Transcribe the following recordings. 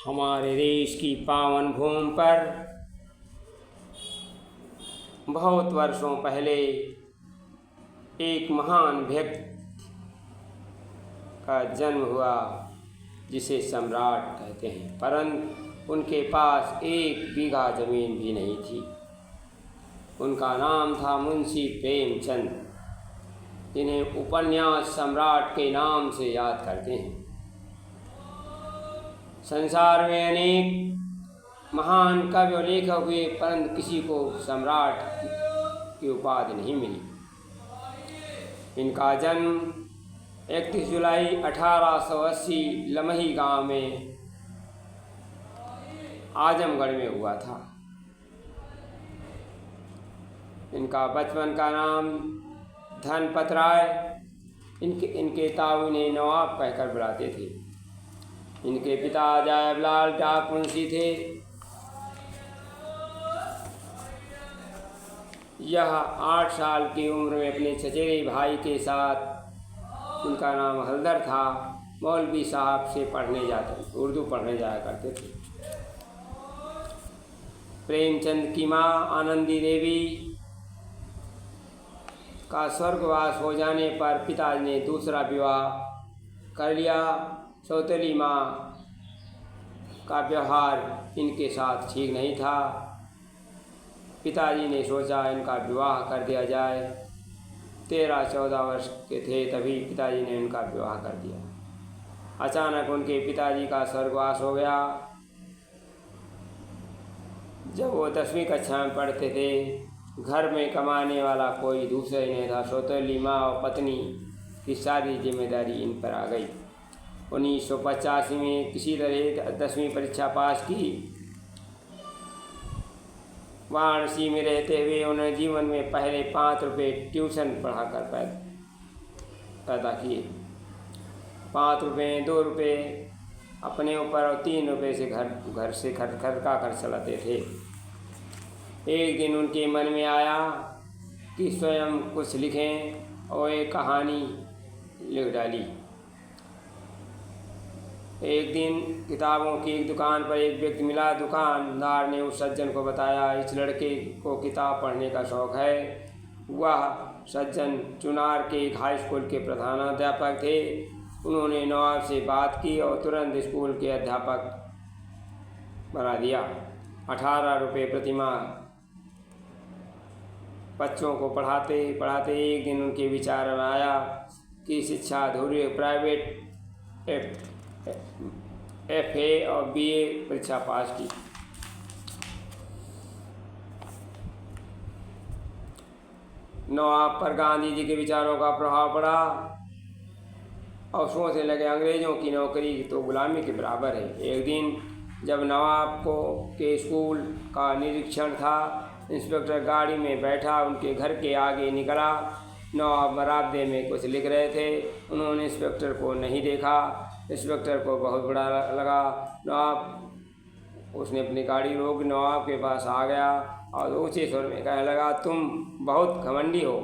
हमारे देश की पावन भूमि पर बहुत वर्षों पहले एक महान व्यक्ति का जन्म हुआ जिसे सम्राट कहते हैं, परंतु उनके पास 1 बीघा ज़मीन भी नहीं थी। उनका नाम था मुंशी प्रेमचंद, जिन्हें उपन्यास सम्राट के नाम से याद करते हैं। संसार में अनेक महान कवि और लेखक हुए, परंतु किसी को सम्राट की उपाधि नहीं मिली। इनका जन्म 31 जुलाई 1880 लमही गांव में आजमगढ़ में हुआ था। इनका बचपन का नाम धनपत राय, इनके ताऊ इन्हें नवाब कहकर बुलाते थे। इनके पिता जयलाल डाक मुंशी थे। यह 8 साल की उम्र में अपने चचेरे भाई के साथ, उनका नाम हलदर था, मौलवी साहब से उर्दू पढ़ने जाया करते थे। प्रेमचंद की माँ आनंदी देवी का स्वर्गवास हो जाने पर पिताजी ने दूसरा विवाह कर लिया। सौतेली माँ का व्यवहार इनके साथ ठीक नहीं था। पिताजी ने सोचा इनका विवाह कर दिया जाए। 13-14 वर्ष के थे तभी पिताजी ने इनका विवाह कर दिया। अचानक उनके पिताजी का स्वर्गवास हो गया। जब वो 10वीं कक्षा में पढ़ते थे, घर में कमाने वाला कोई दूसरा ही नहीं था। सौतेली माँ और पत्नी की सारी जिम्मेदारी इन पर आ गई। 1985 में किसी तरह 10वीं परीक्षा पास की। वाराणसी में रहते हुए उन्होंने जीवन में पहले 5 रुपये ट्यूशन पढ़ाकर पैदा किए। 5 रुपये, 2 रुपये अपने ऊपर और 3 रुपये से घर का खर्च चलाते थे। एक दिन उनके मन में आया कि स्वयं कुछ लिखें और एक कहानी लिख डाली। एक दिन किताबों की एक दुकान पर एक व्यक्ति मिला। दुकानदार ने उस सज्जन को बताया, इस लड़के को किताब पढ़ने का शौक़ है। वह सज्जन चुनार के एक हाई स्कूल के प्रधानाध्यापक थे। उन्होंने नवाब से बात की और तुरंत स्कूल के अध्यापक बना दिया। 18 रुपये प्रतिमाह बच्चों को पढ़ाते पढ़ाते एक दिन उनके विचार में आया कि शिक्षा अधूरी। प्राइवेट FA और BA परीक्षा पास की। नवाब पर गांधी जी के विचारों का प्रभाव पड़ा और सोचने लगे अंग्रेज़ों की नौकरी तो गुलामी के बराबर है। एक दिन जब नवाब के स्कूल का निरीक्षण था, इंस्पेक्टर गाड़ी में बैठा उनके घर के आगे निकला। नवाब बरामदे में कुछ लिख रहे थे। उन्होंने इंस्पेक्टर को नहीं देखा। इंस्पेक्टर को बहुत बुरा लगा। उसने अपनी गाड़ी रोक नवाब के पास आ गया और ऊँचे स्वर में कहने लगा, तुम बहुत घमंडी हो।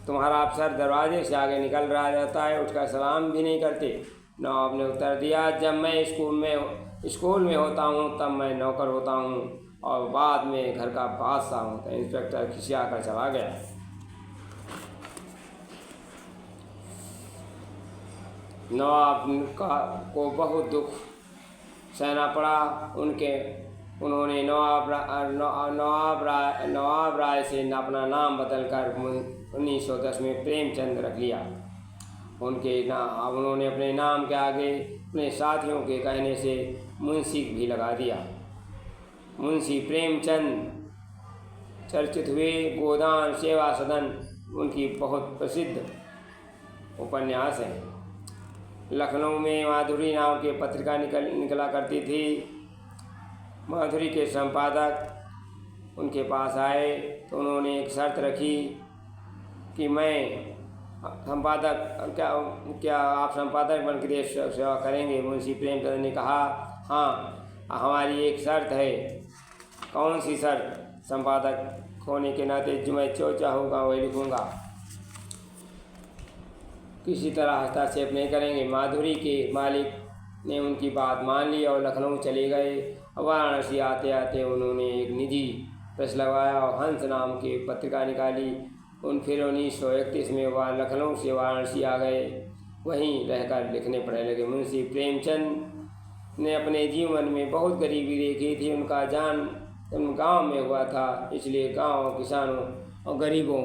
तुम्हारा अफसर दरवाजे से आगे निकल रहा जाता है, उठकर सलाम भी नहीं करते। नवाब ने उत्तर दिया, जब मैं स्कूल में होता हूँ तब मैं नौकर होता हूँ और बाद में घर का बादशाह हूँ। तो इंस्पेक्टर खिसिया कर चला गया। नवाब को बहुत दुख सहना पड़ा। उन्होंने नवाब राय से अपना नाम बदलकर 1910 में प्रेमचंद रख लिया। उन्होंने अपने नाम के आगे अपने साथियों के कहने से मुंशी भी लगा दिया। मुंशी प्रेमचंद चर्चित हुए। गोदान सेवा सदन उनकी बहुत प्रसिद्ध उपन्यास है। लखनऊ में माधुरी नाम की पत्रिका निकला करती थी। माधुरी के संपादक उनके पास आए तो उन्होंने एक शर्त रखी कि मैं संपादक क्या आप संपादक बन के देश सेवा करेंगे? मुंशी प्रेमचंद ने कहा, हाँ, हमारी एक शर्त है। कौन सी शर्त? संपादक होने के नाते जो मैं चाहूँगा वही लिखूँगा, किसी तरह हस्तक्षेप नहीं करेंगे। माधुरी के मालिक ने उनकी बात मान ली और लखनऊ चले गए। वाराणसी आते आते उन्होंने एक निजी प्रेस लगवाया और हंस नाम की पत्रिका निकाली। फिर 1931 में वह लखनऊ से वाराणसी आ गए, वहीं रहकर लिखने पढ़ने लगे। मुंशी प्रेमचंद ने अपने जीवन में बहुत गरीबी देखी थी। उनका जन्म गांव में हुआ था, इसलिए गांव, किसानों और गरीबों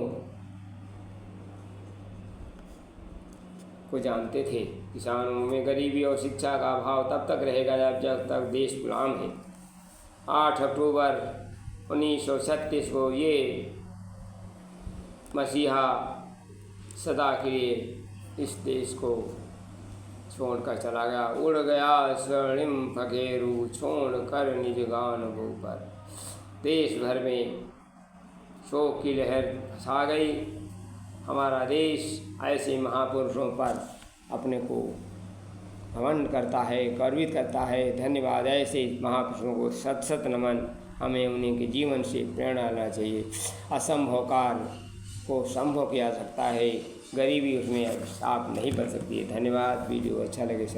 को जानते थे। किसानों में गरीबी और शिक्षा का अभाव तब तक रहेगा जब तक देश गुलाम है। 8 अक्टूबर 1936 को ये मसीहा सदा के लिए इस देश को छोड़कर चला गया। उड़ गया स्वर्णिम फकेरू, छोड़ कर निज गान पर। देश भर में शोक की लहर छा गई। हमारा देश ऐसे महापुरुषों पर अपने को घमंड करता है, गर्वित करता है। धन्यवाद। ऐसे महापुरुषों को शत शत नमन। हमें उन्हीं के जीवन से प्रेरणा लेना चाहिए। असंभव कार्य को संभव किया जा सकता है, गरीबी उसमें आप नहीं बच सकती है। धन्यवाद। वीडियो अच्छा लगे सर।